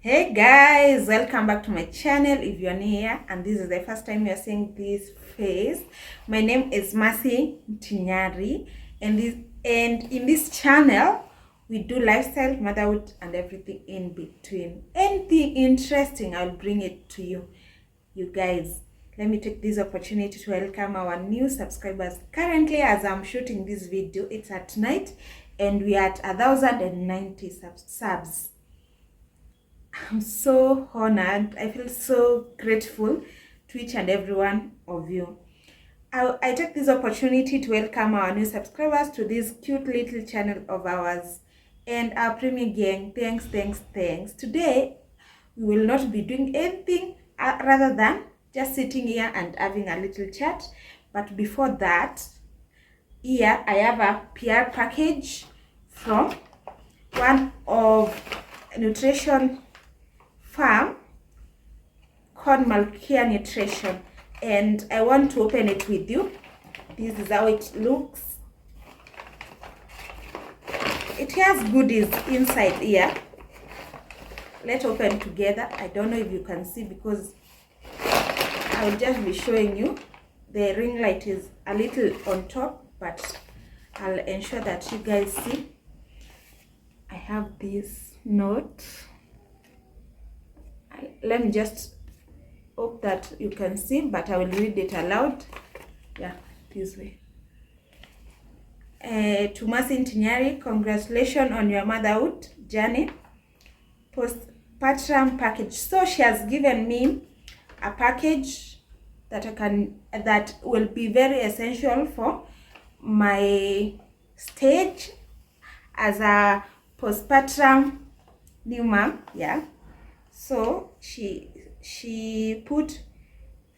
Hey guys, welcome back to my channel. If you're new here and this is the first time you're seeing this face, my name is Maternity, and in this channel we do lifestyle, motherhood, and everything in between. Anything interesting, I'll bring it to you. You guys, let me take this opportunity to welcome our new subscribers. Currently, as I'm shooting this video, it's at night and we are at 1,090 subs. I'm so honored. I feel so grateful to each and every one of you. I take this opportunity to welcome our new subscribers to this cute little channel of ours and our premium gang. Thanks. Today, we will not be doing anything rather than just sitting here and having a little chat. But before that, here I have a PR package from one of nutrition farm called Malkia Nutrition, and I want to open it with you. This is how it looks. It has goodies inside here. Let's open together. I don't know if you can see because I will just be showing you. The ring light is a little on top, but I'll ensure that you guys see. I have this note. Let me just hope that you can see, but I will read it aloud. Yeah, this way. To Maternity, congratulations on your motherhood journey. Postpartum package. So she has given me a package that will be very essential for my stage as a postpartum new mom. Yeah. So she put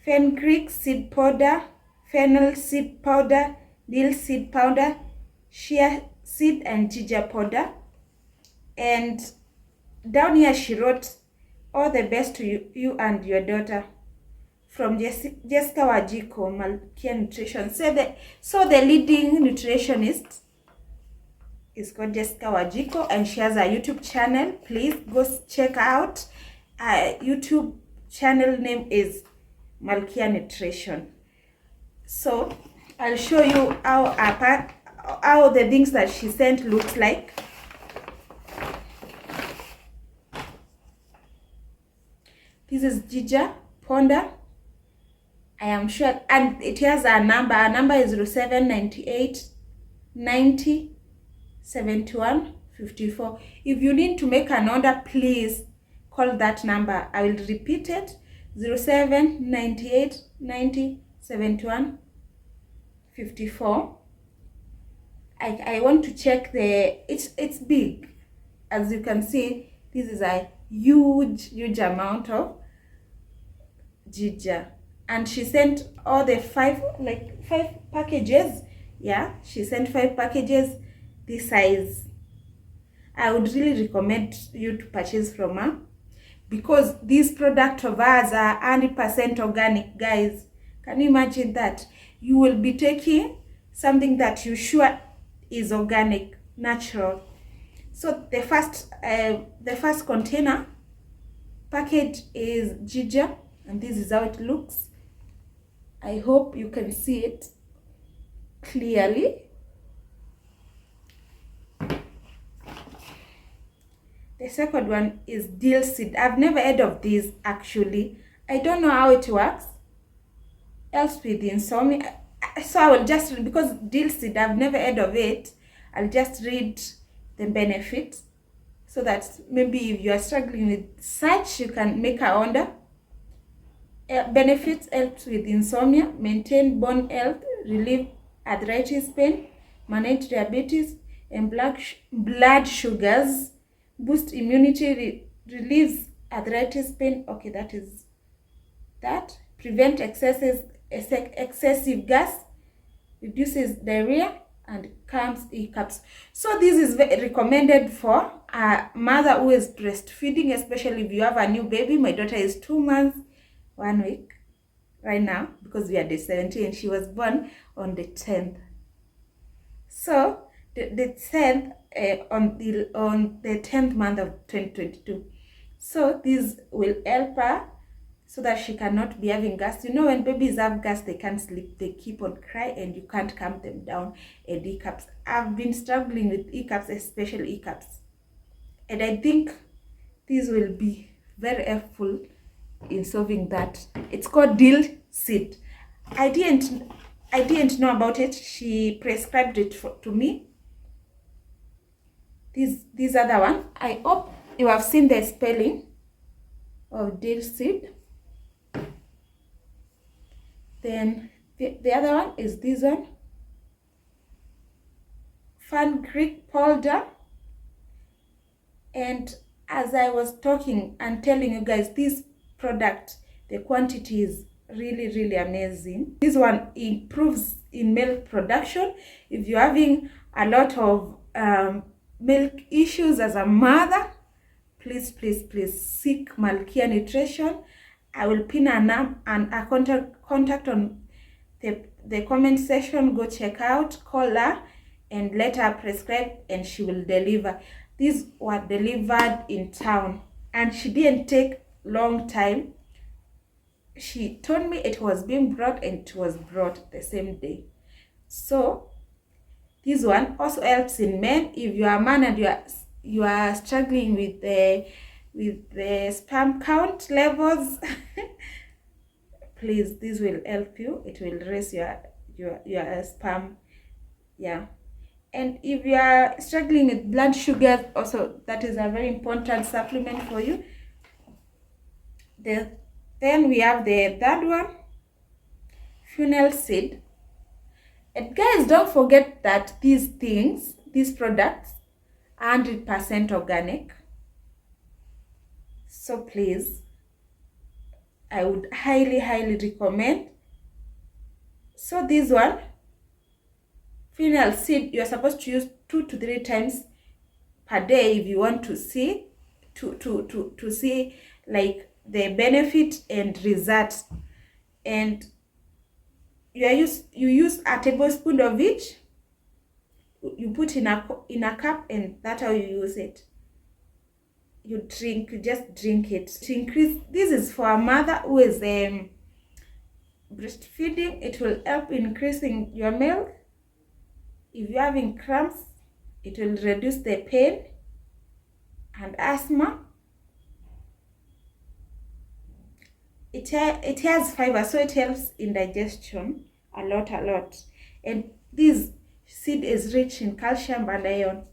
fenugreek seed powder, fennel seed powder, dill seed powder, chia seed and ginger powder. And down here she wrote, all the best to you and your daughter, from Jessica Wajiko, Malkia Nutrition. So the leading nutritionist is called Jessica Wajiko, and she has a YouTube channel. Please go check out. YouTube channel name is Malkia Nutrition. So I'll show you how the things that she sent looks like. This is ginger powder. I am sure, and it has a number. Our number is 0798 90 71 54. If you need to make an order, please call that number. I will repeat it: 0798 90 71 54. I want to check it's big. As you can see, this is a huge amount of ginger, and she sent all the five packages. Yeah, she sent 5 packages this size. I would really recommend you to purchase from her, because these products of ours are 100% organic, guys. Can you imagine that? You will be taking something that you sure is organic, natural. So the first container package is ginger, and this is how it looks. I hope you can see it clearly. The second one is dill seed. I've never heard of this actually. I don't know how it works else with insomnia. So I will just, because dill seed, I've never heard of it, I'll just read the benefits so that maybe if you are struggling with such, you can make a order. Benefits: helps with insomnia, maintain bone health, relieve arthritis pain, manage diabetes and blood sugars, boost immunity, relieves arthritis pain. Okay, that is that. Prevent excessive gas, reduces diarrhea and calms hiccups. So this is recommended for a mother who is breastfeeding, especially if you have a new baby. My daughter is 2 months 1 week right now, because we are day 17. She was born on the 10th. So the 10th on the 10th month of 2022. So this will help her so that she cannot be having gas. You know, when babies have gas, they can't sleep, they keep on crying, and you can't calm them down. And hiccups, I've been struggling with hiccups, especially hiccups, and I think this will be very helpful in solving that. It's called dill seed. I didn't know about it. She prescribed it to me. This other one, I hope you have seen the spelling of dill seed. Then the other one is this one, fenugreek powder. And as I was talking and telling you guys, this product, the quantity is really amazing. This one improves in milk production. If you're having a lot of milk issues as a mother, please seek Malkia Nutrition. I will pin a contact on the comment section. Go check out, call her and let her prescribe, and she will deliver. These were delivered in town, and she didn't take long time. She told me it was being brought, and it was brought the same day. So this one also helps in men. If you are a man and you are struggling with the sperm count levels, please, this will help you. It will raise your sperm. Yeah. And if you are struggling with blood sugar, also that is a very important supplement for you. Then we have the third one, fennel seed. And guys, don't forget that these products are 100% organic. So please, I would highly recommend. So this one, fennel seed, you are supposed to use 2 to 3 times per day if you want to see see like the benefit and results. And you use a tablespoon of each. You put in a cup, and that's how you use it. You just drink it to increase. This is for a mother who is breastfeeding. It will help increasing your milk. If you're having cramps, it will reduce the pain and asthma. It has fiber, so it helps in digestion a lot. And this seed is rich in calcium and iron.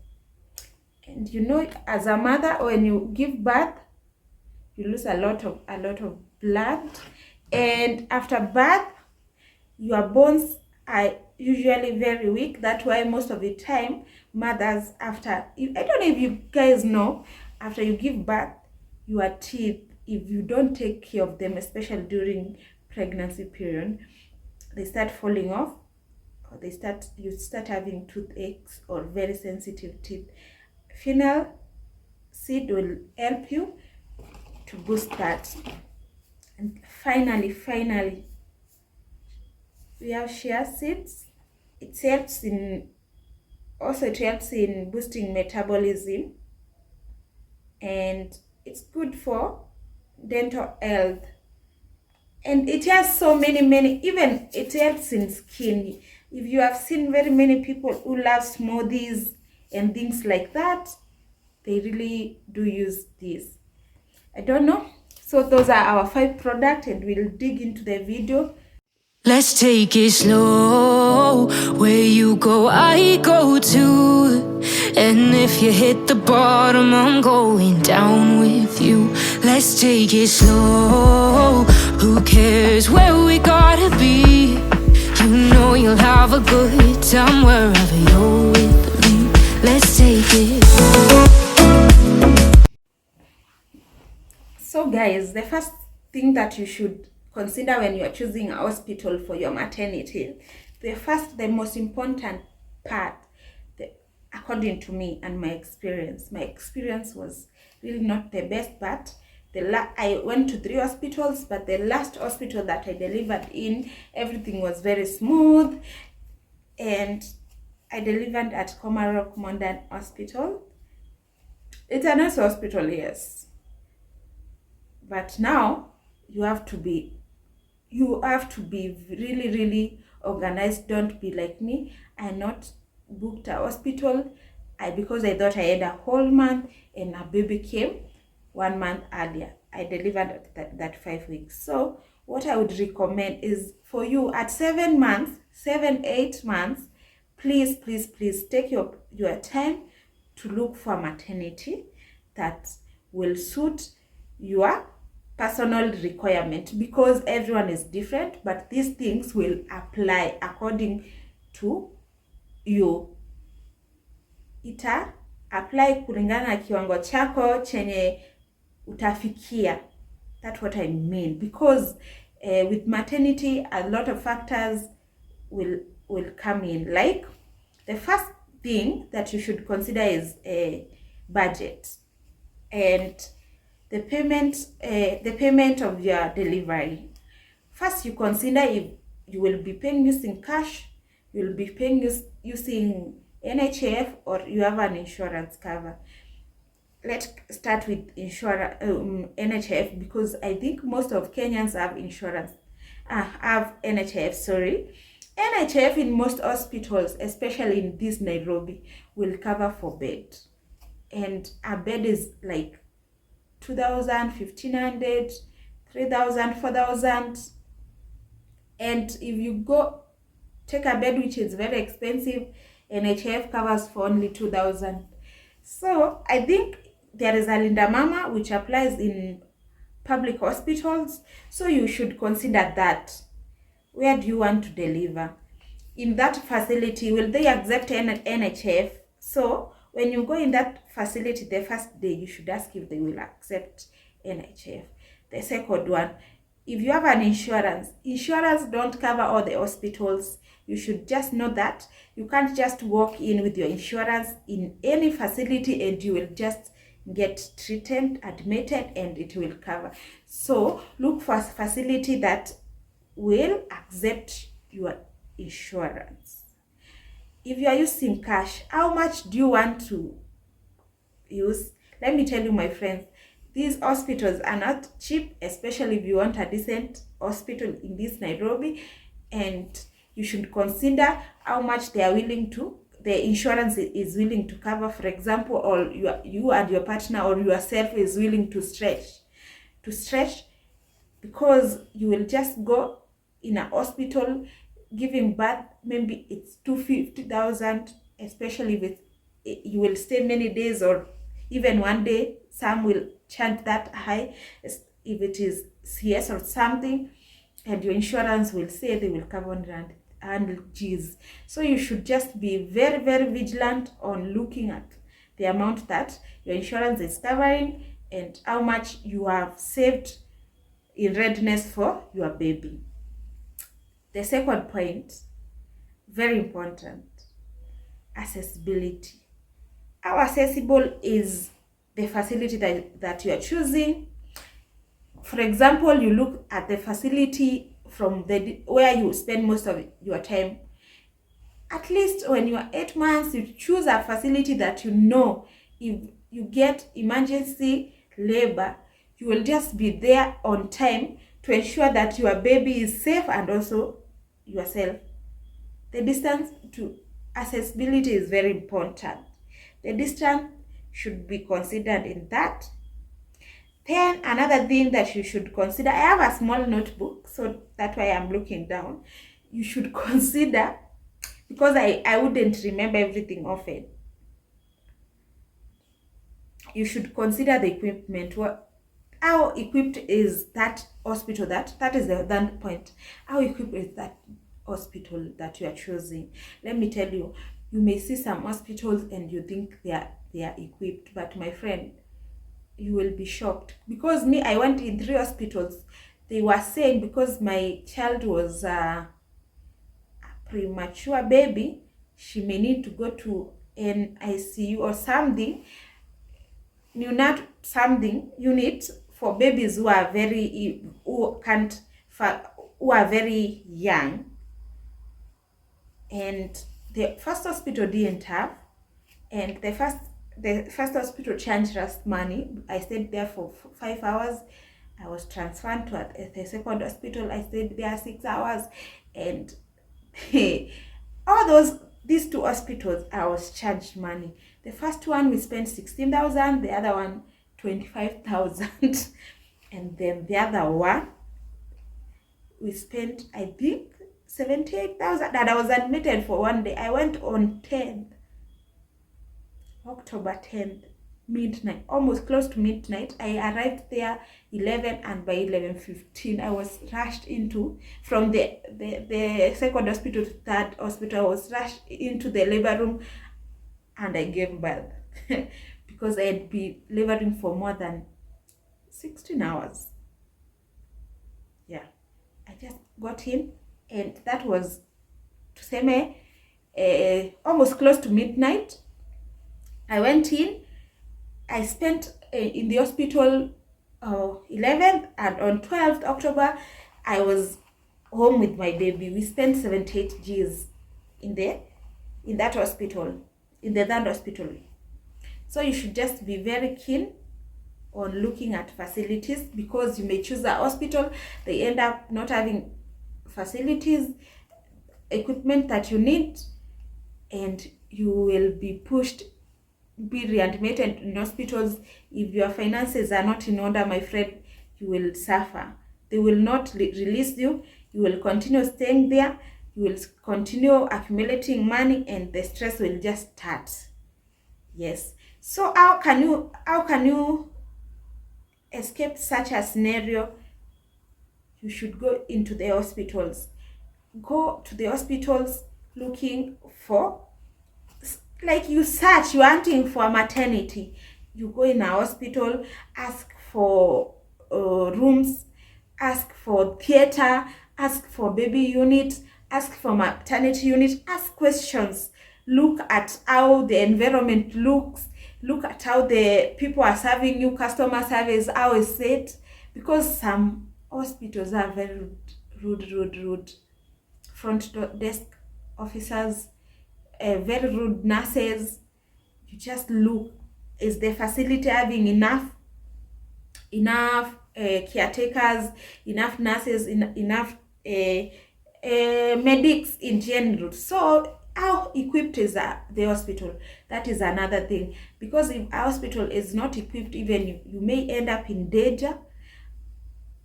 And you know, as a mother, when you give birth, you lose a lot of blood, and after birth, your bones are usually very weak. That's why most of the time mothers, I don't know if you guys know, after you give birth, your teeth, if you don't take care of them, especially during pregnancy period, they start falling off, or you start having toothaches or very sensitive teeth. Fennel seed will help you to boost that. And finally, we have chia seeds. It helps in boosting metabolism, and it's good for dental health. And it has so many, even it helps in skin. If you have seen very many people who love smoothies and things like that, they really do use this. I don't know. So those are our 5 products, and we'll dig into the video. Let's take it slow. Where you go, I go too. And if you hit the bottom, I'm going down with you. Let's take it slow. Who cares where we gotta be? You know you'll have a good time wherever you're with me. Let's take it. So guys, the first thing that you should consider when you are choosing a hospital for your maternity, the most important part, according to me and my experience was really not the best, but I went to 3 hospitals, but the last hospital that I delivered in, everything was very smooth, and I delivered at Komarok Modern Hospital. It's a nurse hospital, yes. But now you have to be really, really organized. Don't be like me. I not booked a hospital because I thought I had a whole month, and a baby came 1 month earlier. I delivered that 5 weeks. So what I would recommend is for you at 8 months, please, please, please take your time to look for maternity that will suit your personal requirement, because everyone is different, but these things will apply according to you. Ita apply kulingana na kiwango chako chenye utafikia. That's what I mean, because with maternity a lot of factors will come in. Like, the first thing that you should consider is a budget and the payment of your delivery. First, you consider if you will be paying using cash, you will be paying using NHF, or you have an insurance cover. Let's start with insurance, NHF, because I think most of Kenyans have insurance. Have NHF, sorry. NHF in most hospitals, especially in this Nairobi, will cover for bed. And a bed is like 2,000, 1,500, 3,000, 4,000. And if you go take a bed which is very expensive, NHF covers for only 2,000. So I think there is a Linda Mama which applies in public hospitals. So you should consider that. Where do you want to deliver? In that facility, will they accept NHF? So when you go in that facility the first day, you should ask if they will accept NHF. The second one, if you have an insurance don't cover all the hospitals. You should just know that you can't just walk in with your insurance in any facility and you will just get treated, admitted, and it will cover. So look for a facility that will accept your insurance. If you are using cash, how much do you want to use? Let me tell you, my friends, these hospitals are not cheap, especially if you want a decent hospital in this Nairobi, and you should consider how much they are willing to, the insurance is willing to cover. For example, or you and your partner or yourself is willing to stretch, because you will just go in a hospital giving birth, maybe it's 250,000, especially if you will stay many days or even one day. Some will chant that high if it is CS or something, and your insurance will say they will cover 100 Gs. So you should just be very, very vigilant on looking at the amount that your insurance is covering and how much you have saved in readiness for your baby. The second point, very important, accessibility. How accessible is the facility that you are choosing? For example, you look at the facility from where you spend most of your time. At least when you are 8 months, you choose a facility that you know if you get emergency labor, you will just be there on time to ensure that your baby is safe and also yourself. The distance to accessibility is very important. The distance should be considered in that. Then another thing that you should consider, I have a small notebook, so that's why I'm looking down. You should consider, because I wouldn't remember everything often. You should consider the equipment. How equipped is that hospital? That is the third point. How equipped is that hospital that you are choosing? Let me tell you, you may see some hospitals and you think they are equipped, but my friend, you will be shocked. Because I went in 3 hospitals. They were saying because my child was a premature baby, she may need to go to an ICU or something. Unit for babies who are very young. And the first hospital didn't have, and the first hospital charged us money. I stayed there for 5 hours. I was transferred to the second hospital. I stayed there 6 hours, and these two hospitals, I was charged money. The first one we spent 16,000, the other one 25,000, and then the other one we spent, I think, 78,000, and I was admitted for one day. I went on October 10th, midnight, almost close to midnight. I arrived there 11, and by 11:15 I was rushed into, from the second hospital to third hospital, I was rushed into the labor room, and I gave birth because I had been laboring for more than 16 hours. Yeah, I just got in, and that was almost close to midnight. I went in. I spent in the hospital 11th, and on 12th October I was home with my baby. We spent 78 Gs in that hospital, in the third hospital. So you should just be very keen on looking at facilities, because you may choose a hospital, they end up not having facilities, equipment that you need, and you will be readmitted in hospitals. If your finances are not in order, my friend, you will suffer. They will not release you. You will continue staying there. You will continue accumulating money, and the stress will just start. Yes. So how can you escape such a scenario? You should go into the hospitals. Go to the hospitals looking for, like, you're hunting for a maternity. You go in a hospital, ask for rooms, ask for theater, ask for baby unit, ask for maternity unit, ask questions. Look at how the environment looks. Look at how the people are serving you, customer service, how is it? Because some hospitals are very rude. Front desk officers, very rude nurses. You just look, is the facility having enough caretakers, enough nurses, enough medics in general? So how equipped is the hospital? That is another thing, because if a hospital is not equipped, even you may end up in danger,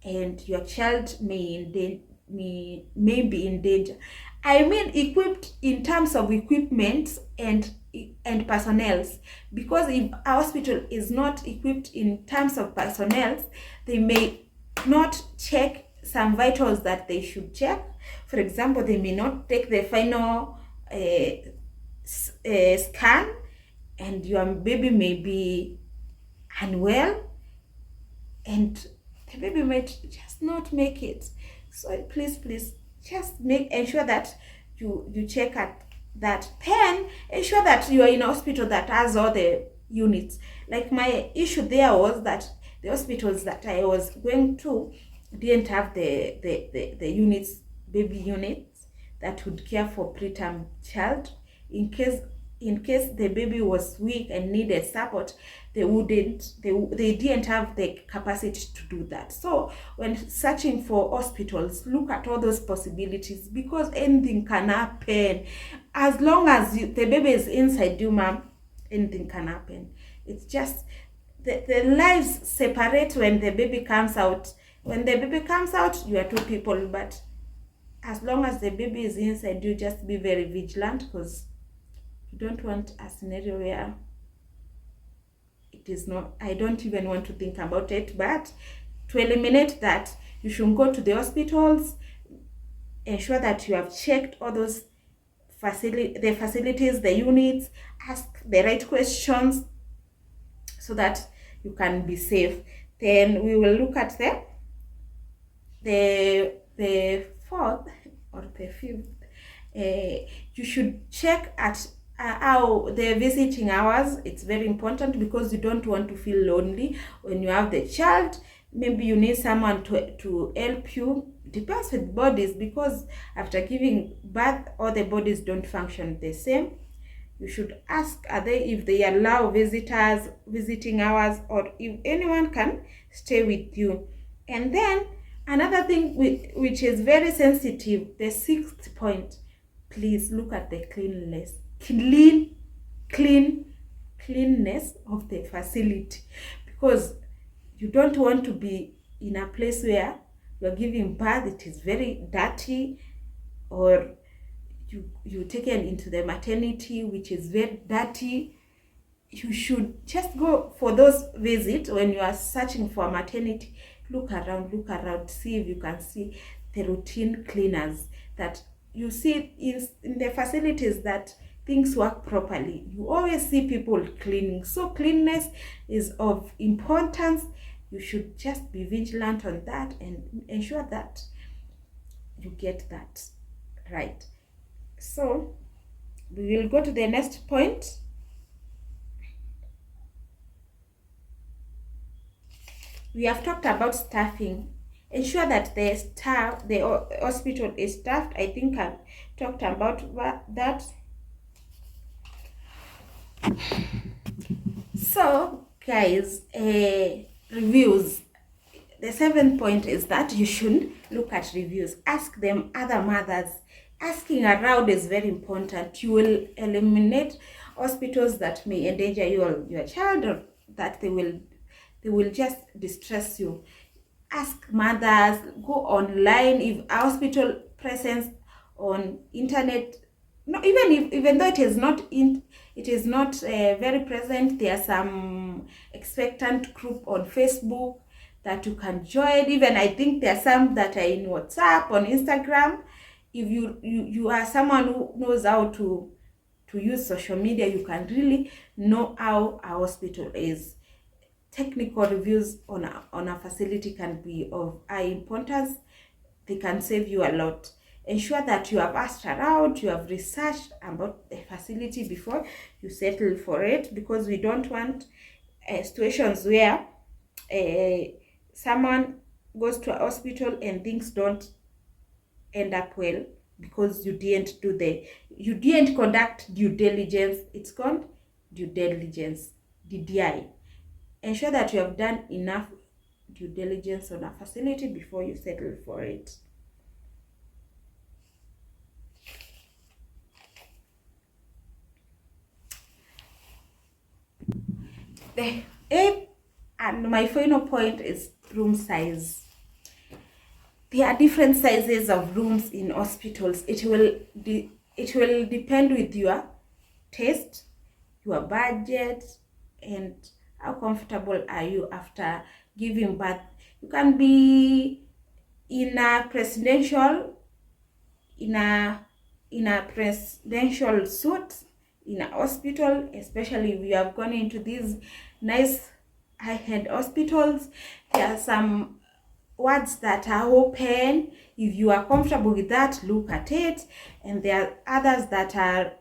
and your child may be in danger. I mean equipped in terms of equipment and personnel, because if a hospital is not equipped in terms of personnel, they may not check some vitals that they should check. For example, they may not take the final scan, and your baby may be unwell, and the baby might just not make it. So please just ensure that you check at that. Then ensure that you are in a hospital that has all the units. Like, my issue there was that the hospitals that I was going to didn't have the units, baby units, that would care for preterm child. In case the baby was weak and needed support, they didn't have the capacity to do that. So when searching for hospitals, look at all those possibilities, because anything can happen. As long as the baby is inside you, ma'am, anything can happen. It's just the lives separate when the baby comes out. When the baby comes out, you are two people, but as long as the baby is inside you, just be very vigilant, because you don't want a scenario where it is not. I don't even want to think about it, but to eliminate that, you should go to the hospitals, ensure that you have checked all those facilities, the units, ask the right questions so that you can be safe. Then we will look at the fourth or the fifth. You should check at how the visiting hours. It's very important, because you don't want to feel lonely when you have the child. Maybe you need someone to help you. Depends with bodies, because after giving birth, all the bodies don't function the same. You should ask if they allow visiting hours, or if anyone can stay with you. And then another thing which is very sensitive, the 6th point, please look at the cleanness of the facility, because you don't want to be in a place where you're giving birth, it is very dirty, or you taken into the maternity which is very dirty. You should just go for those visits. When you are searching for a maternity, look around, see if you can see the routine cleaners that you see in the facilities, that things work properly. You always see people cleaning. So cleanliness is of importance. You should just be vigilant on that and ensure that you get that right. So we will go to the next point. We have talked about staffing. Ensure that the hospital is staffed. I think I've talked about that. So guys, reviews. The 7th point is that you should look at reviews. Ask them, other mothers. Asking around is very important. You will eliminate hospitals that may endanger your child, or that they will just distress you. Ask mothers. Go online. If a hospital presence on internet, no, even though it is not very present, there are some expectant group on Facebook that you can join. Even I think there are some that are in WhatsApp, on Instagram. If you are someone who knows how to use social media, you can really know how a hospital is. Technical reviews on a facility can be of high importance. They can save you a lot. Ensure that you have asked around, you have researched about the facility before you settle for it, because we don't want situations where someone goes to a hospital and things don't end up well because you didn't conduct due diligence. It's called due diligence, DDI. Ensure that you have done enough due diligence on a facility before you settle for it. The 8th and my final point is room size. There are different sizes of rooms in hospitals. It will depend with your taste, your budget, and how comfortable are you after giving birth. You can be in a presidential suite in a hospital, especially if you have gone into these nice high-end hospitals. There are some wards that are open. If you are comfortable with that, look at it. And there are others that are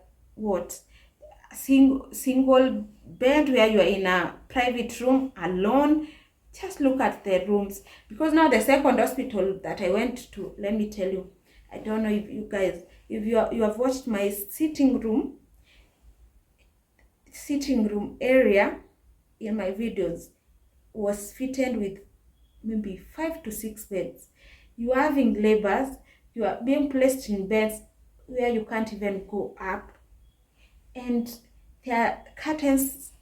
single bed, where you are in a private room alone. Just look at the rooms, because now the second hospital that I went to, let me tell you, I don't know if you guys, if you have watched my sitting room area in my videos, was fitted with maybe 5 to 6 beds. You are having labors, you are being placed in beds where you can't even go up, and there are curtains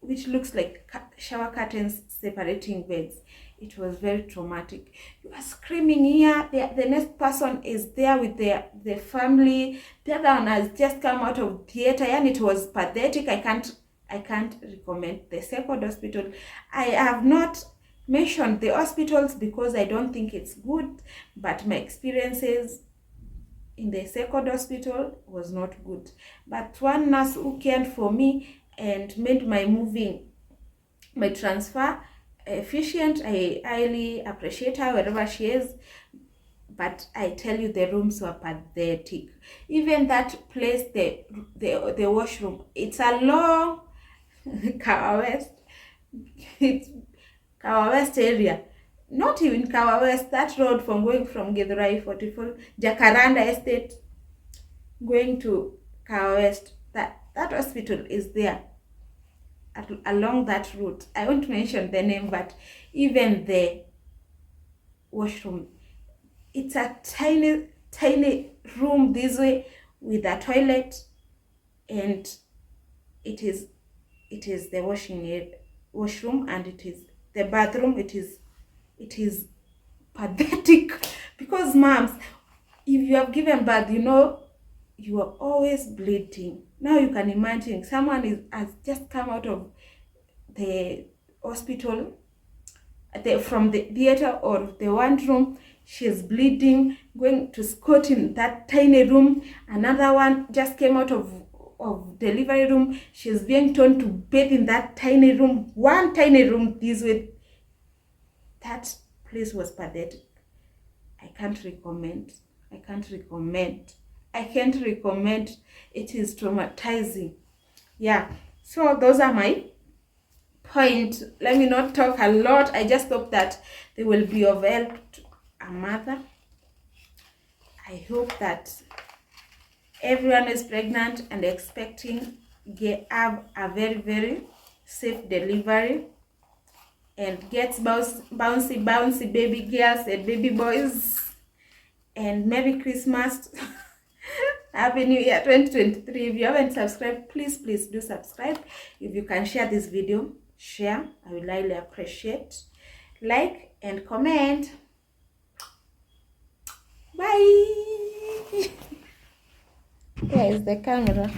which looks like shower curtains separating beds. It was very traumatic. You are screaming here, the next person is there with the family, the other one has just come out of theater, and it was pathetic. I can't recommend the second hospital. I have not mentioned the hospitals because I don't think it's good, but my experiences in the second hospital was not good. But one nurse who cared for me and made my transfer efficient, I highly appreciate her wherever she is. But I tell you, the rooms were pathetic. Even that place, the washroom, it's a long Kawa West. It's Kawa West area. Not even Kawa West, that road from Githurai 44, Jacaranda Estate, going to Kawa West, that hospital is there along that route. I won't mention the name, but even there, washroom. It's a tiny room this way with a toilet, and it is the washroom, and it is the bathroom. It is pathetic because moms, if you have given birth, you know you are always bleeding. Now you can imagine someone has just come out of the hospital, from the theater or the wardroom. She's bleeding, going to squat in that tiny room. Another one just came out of delivery room. She's being told to bathe in that tiny room. One tiny room this way. That place was pathetic. I can't recommend. It is traumatizing. Yeah, so those are my point. Let me not talk a lot. I just hope that they will be of help to a mother. I hope that everyone is pregnant and expecting have a very, very safe delivery, and gets bouncy baby girls and baby boys. And Merry Christmas. Happy New Year 2023. If you haven't subscribed, please do subscribe. If you can share this video, share. I will highly appreciate. Like and comment. Bye. Where is the camera?